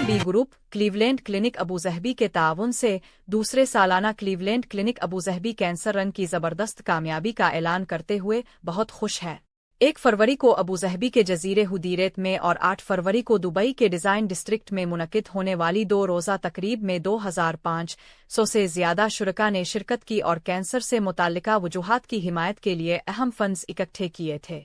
B group Cleveland Clinic Abu Dhabi के ताउन से दूसरे सालाना Cleveland Clinic Abu Dhabi cancer run की ज़बरदस्त कामयाबी का ऐलान करते हुए बहुत खुश है। 1 फरवरी को अबूज़हबी के जजीरे हुदीरत में और 8 फरवरी को दुबई के डिज़ाइन डिस्ट्रिक्ट में मुनक़िद होने वाली 2 रोज़ा तकरीब में 2500 से ज़्यादा शुरका ने शिरकत की और कैंसर से मुताल्लिका वजूहात की हिमायत के लिए अहम फंड्स इकट्ठे किए थे।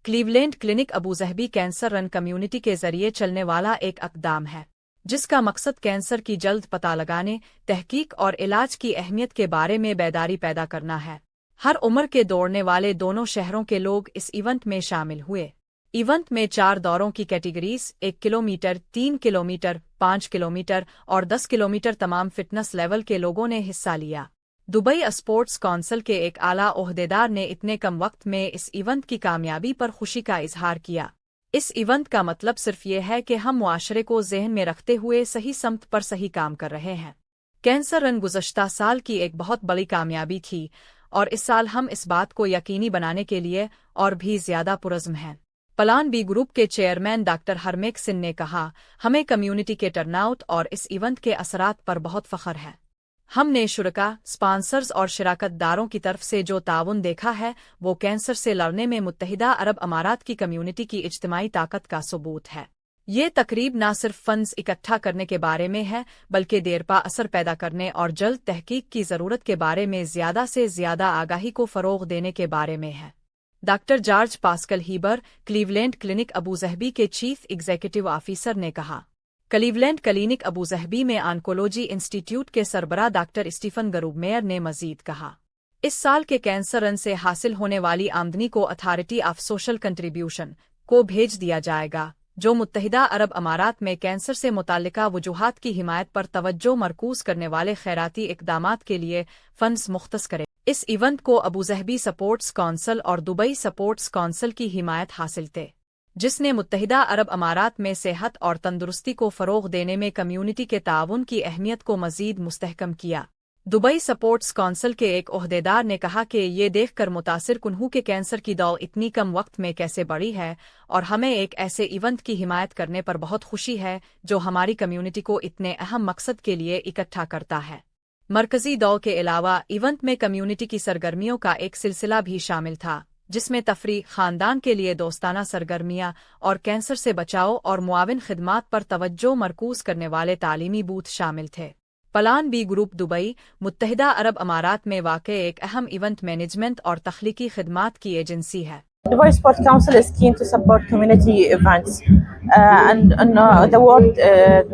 Cleveland Clinic Abu Dhabi cancer run community के ज़रिए चलने वाला एक इक़दाम है, जिसका मकसद कैंसर की जल्द पता लगाने, तहकीक और इलाज की अहमियत के बारे में बेदारी पैदा करना है। हर उम्र के दौड़ने वाले दोनों शहरों के लोग इस इवेंट में शामिल हुए। इवेंट में 4 दौरों की कैटेगरीज 1 किलोमीटर, 3 किलोमीटर, 5 किलोमीटर और 10 किलोमीटर तमाम फिटनेस लेवल के लोगों ने हिस्सा लिया। दुबई स्पोर्ट्स काउंसिल के एक आला ओहदेदार ने इतने कम वक्त में इस इवेंट की कामयाबी पर खुशी का इजहार किया। इस इवेंट का मतलब सिर्फ ये है कि हम मुआशरे को ज़हन में रखते हुए सही समत पर सही काम कर रहे हैं। कैंसर रन गुज़श्ता साल की एक बहुत बड़ी कामयाबी थी और इस साल हम इस बात को यकीनी बनाने के लिए और भी ज़्यादा पुरज़्म हैं। प्लान बी ग्रुप के चेयरमैन डॉक्टर हरमेक सिंह ने कहा, हमें कम्युनिटी के टर्नआउट और इस इवेंट के असरात पर बहुत फ़ख्र है। हमने शुरका, स्पॉन्सर्स और शराकतदारों की तरफ से जो ताउन देखा है वो कैंसर से लड़ने में मुत्तहिदा अरब अमारात की कम्युनिटी की इज्तिमाई ताकत का सबूत है। ये तकरीब न सिर्फ फंड्स इकट्ठा करने के बारे में है बल्कि देरपा असर पैदा करने और जल्द तहकीक की ज़रूरत के बारे में ज़्यादा से ज़्यादा आगाही को फ़रोग़ देने के बारे में है। Doctor George Pascal Hieber, Cleveland Clinic Abu Dhabi के चीफ एग्जीक्यूटिव ऑफिसर ने कहा। क्लीवलैंड क्लिनिक अबूज़हबी में ऑन्कोलॉजी इंस्टीट्यूट के सरबराह डॉक्टर स्टीफन गरूबमेयर ने मज़ीद कहा, इस साल के कैंसर रन से हासिल होने वाली आमदनी को अथॉरिटी ऑफ सोशल कंट्रीब्यूशन को भेज दिया जाएगा, जो मुत्तहिदा अरब अमारात में कैंसर से मुताल्लिका वजूहात की हिमायत पर तवज्जो मरकूज़ करने वाले खैराती इक़दामात के लिए फंड्स मुख्तस करे। इस इवेंट को अबूज़हबी सपोर्ट्स काउंसिल और दुबई सपोर्ट्स काउंसिल की हिमायत हासिल थे, जिसने मुत्तहिदा अरब अमारात में सेहत और तंदुरुस्ती को फ़रोग़ देने में कम्युनिटी के ताउन की अहमियत को मज़ीद मुस्तहकम किया। दुबई सपोर्ट्स काउंसिल के एक ओहदेदार ने कहा कि ये देखकर मुतासिर कुन हूं कि कैंसर की दौड़ इतनी कम वक्त में कैसे बढ़ी है और हमें एक ऐसे इवेंट की हिमायत करने पर बहुत खुशी है जो हमारी कम्युनिटी को इतने अहम मकसद के लिए इकट्ठा करता है। मरकज़ी दौड़ के अलावा इवेंट में कम्युनिटी की सरगर्मियों का एक सिलसिला भी शामिल था, जिसमें तफरी, ख़ानदान के लिए दोस्ताना सरगर्मियाँ और कैंसर से बचाव और मुआविन खिदमात पर तवज्जो मरकूज़ करने वाले तालीमी बूथ शामिल थे। प्लान बी ग्रुप दुबई, मुत्तहिदा अरब अमारात में वाक़ एक अहम इवेंट मैनेजमेंट और तख्लीकी खिदमात की एजेंसी है। Dubai Sport Council is keen to support community events. And on the World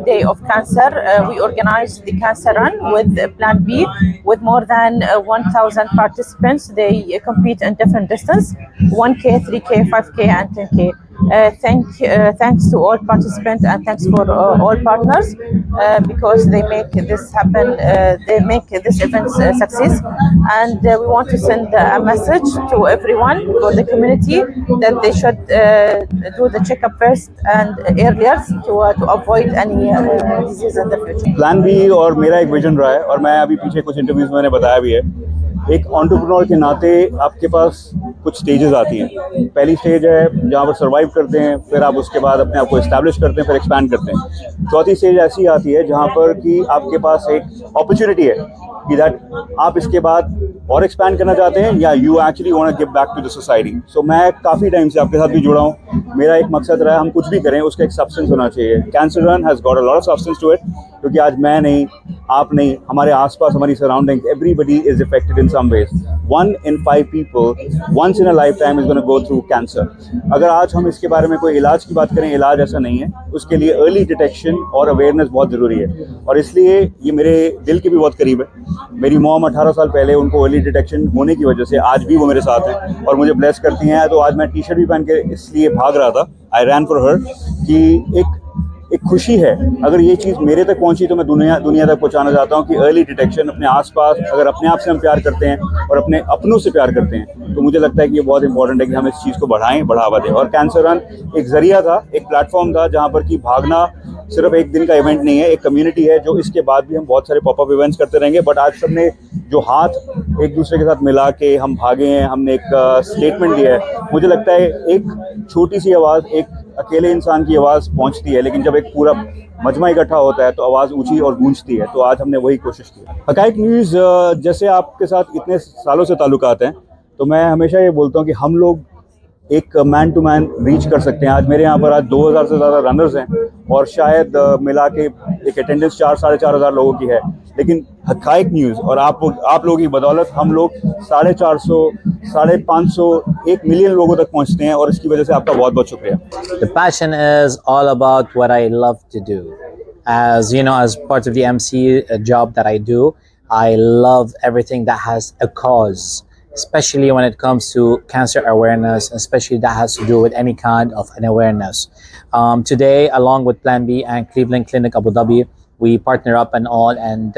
Day of Cancer, we organized the Cancer Run with Plan B with more than 1,000 participants. They compete in different distance, 1K, 3K, 5K and 10K. Thanks to all participants and thanks for all partners because they make this happen, they make this event success. And we want to send a message to everyone, for the community, that they should do the checkup first and earlier to avoid any disease in the future. Plan B और मेरा एक vision रहा है और मैं अभी पीछे कुछ इंटरव्यूज में मैंने बताया भी है। एक एंटरप्रेन्योर के नाते आपके पास कुछ स्टेजेस आती हैं। पहली स्टेज है जहाँ पर सर्वाइव करते हैं, फिर आप उसके बाद अपने आप को एस्टैब्लिश करते हैं, फिर एक्सपैंड करते हैं। चौथी स्टेज ऐसी आती है जहाँ पर कि आपके पास एक अपॉर्चुनिटी है कि दैट आप इसके बाद और एक्सपैंड करना चाहते हैं या you actually want to give back to the society. So मैं काफ़ी टाइम से आपके साथ भी जुड़ा हूँ। मेरा एक मकसद रहा है हम कुछ भी करें उसका एक सब्सटेंस होना चाहिए। Cancer Run has got a lot of substance to it, क्योंकि आज मैं नहीं, आप नहीं, हमारे आसपास, हमारी surrounding, everybody is affected in some ways. 1 in 5 people once in a lifetime is going to go through cancer. अगर आज हम इसके बारे में कोई इलाज की बात करें, इलाज ऐसा नहीं है, उसके लिए अर्ली डिटेक्शन और अवेयरनेस बहुत ज़रूरी है और इसलिए ये मेरे दिल के भी बहुत करीब है। मेरी मॉम 18 साल पहले उनको अर्ली डिटेक्शन होने की वजह से आज भी वो मेरे साथ हैं और मुझे ब्लेस करती हैं। तो आज मैं टी शर्ट भी पहन के इसलिए भाग रहा था, आई रैन फॉर हर, कि एक खुशी है। अगर ये चीज़ मेरे तक पहुंची तो मैं दुनिया तक पहुंचाना चाहता हूं कि अर्ली डिटेक्शन, अपने आसपास, अगर अपने आप से हम प्यार करते हैं और अपने अपनों से प्यार करते हैं तो मुझे लगता है कि ये बहुत इंपॉर्टेंट है कि हम इस चीज़ को बढ़ाएं, बढ़ावा दें। और कैंसर रन एक ज़रिया था, एक प्लेटफॉर्म था जहाँ पर कि भागना सिर्फ एक दिन का इवेंट नहीं है, एक कम्युनिटी है जो इसके बाद भी हम बहुत सारे पॉपअप इवेंट्स करते रहेंगे। बट आज सबने जो हाथ एक दूसरे के साथ मिला के हम भागे हैं, हमने एक स्टेटमेंट दिया है, मुझे लगता है एक छोटी सी आवाज़ एक अकेले इंसान की आवाज़ पहुंचती है, लेकिन जब एक पूरा मजमा इकट्ठा होता है तो आवाज़ ऊंची और गूंजती है। तो आज हमने वही कोशिश की। हकाइक न्यूज़ जैसे आपके साथ इतने सालों से ताल्लुकात हैं, तो मैं हमेशा ये बोलता हूँ कि हम लोग एक मैन टू मैन रीच कर सकते हैं। आज मेरे यहाँ पर आज 2000 से ज़्यादा रनर्स हैं और शायद मिला के एक अटेंडेंस 4-4.5 लोगों की है, लेकिन हकाइक न्यूज़ और आप लोगों की बदौलत हम लोग 450, 550, 1 मिलियन लोगों तक पहुँचते हैं, और इसकी वजह से आपका बहुत बहुत शुक्रिया। The passion is all about what I love to do. As you know, as part of the MC job that I do, I love everything that has a cause, especially when it comes to cancer awareness, especially that has to do with any kind of an awareness. Today, along with Plan B and Cleveland Clinic Abu Dhabi, we partner up and all, and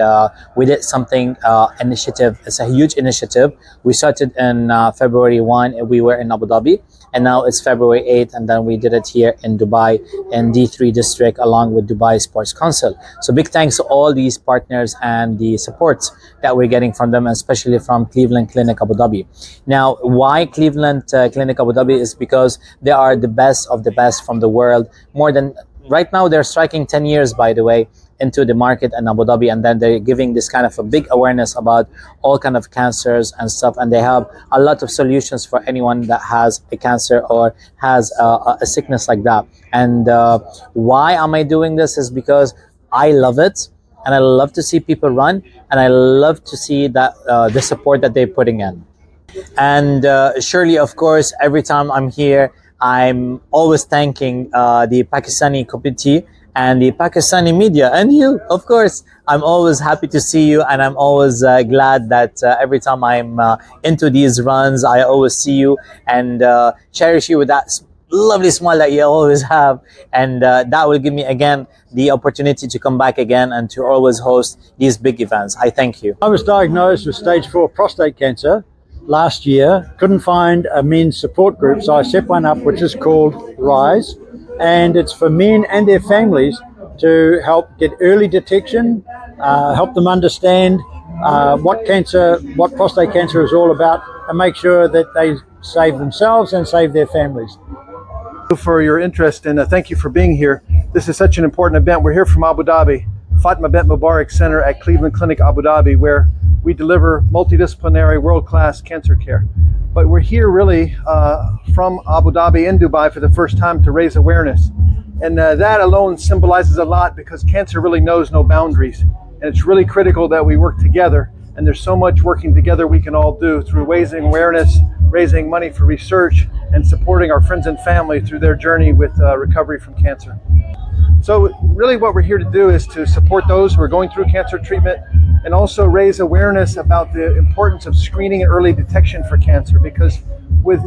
we did something initiative. It's a huge initiative. We started in February 1. We were in Abu Dhabi, and now it's February 8th, and then we did it here in Dubai in D3 district along with Dubai Sports Council. So big thanks to all these partners and the supports that we're getting from them, especially from Cleveland Clinic Abu Dhabi. Now, why Cleveland Clinic Abu Dhabi is because they are the best of the best from the world. More than right now, they're striking 10 years, by the way, into the market in Abu Dhabi, and then they're giving this kind of a big awareness about all kind of cancers and stuff, and they have a lot of solutions for anyone that has a cancer or has a sickness like that. And why am I doing this is because I love it, and I love to see people run, and I love to see that the support that they're putting in. And surely, of course, every time I'm here, I'm always thanking the Pakistani community and the Pakistani media, and you, of course. I'm always happy to see you, and I'm always glad that every time I'm into these runs, I always see you and cherish you with that lovely smile that you always have, and that will give me again the opportunity to come back again and to always host these big events. I thank you. I was diagnosed with stage 4 prostate cancer last year. Couldn't find a men's support group, so I set one up which is called RISE, and it's for men and their families to help get early detection, help them understand what prostate cancer is all about, and make sure that they save themselves and save their families. For your interest, and thank you for being here. This is such an important event. We're here from Abu Dhabi, Fatima Bint Mubarak Center at Cleveland Clinic Abu Dhabi, where we deliver multidisciplinary world-class cancer care. But we're here really from Abu Dhabi in Dubai for the first time to raise awareness. And that alone symbolizes a lot, because cancer really knows no boundaries. And it's really critical that we work together. And there's so much working together we can all do through raising awareness, raising money for research, and supporting our friends and family through their journey with recovery from cancer. So really what we're here to do is to support those who are going through cancer treatment, and also raise awareness about the importance of screening and early detection for cancer. Because with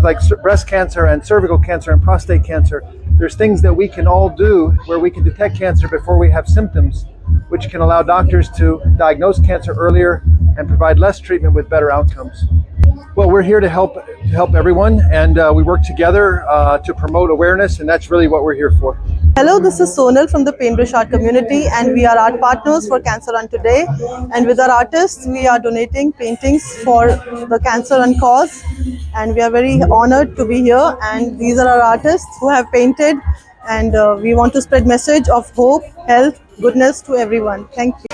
like breast cancer and cervical cancer and prostate cancer, there's things that we can all do where we can detect cancer before we have symptoms, which can allow doctors to diagnose cancer earlier and provide less treatment with better outcomes. Well, we're here to help everyone, and we work together to promote awareness, and that's really what we're here for. Hello, this is Sonal from the Paintbrush Art community, and we are art partners for Cancer Run today. And with our artists, we are donating paintings for the Cancer Run cause, and we are very honored to be here. And these are our artists who have painted, and we want to spread message of hope, health, goodness to everyone. Thank you.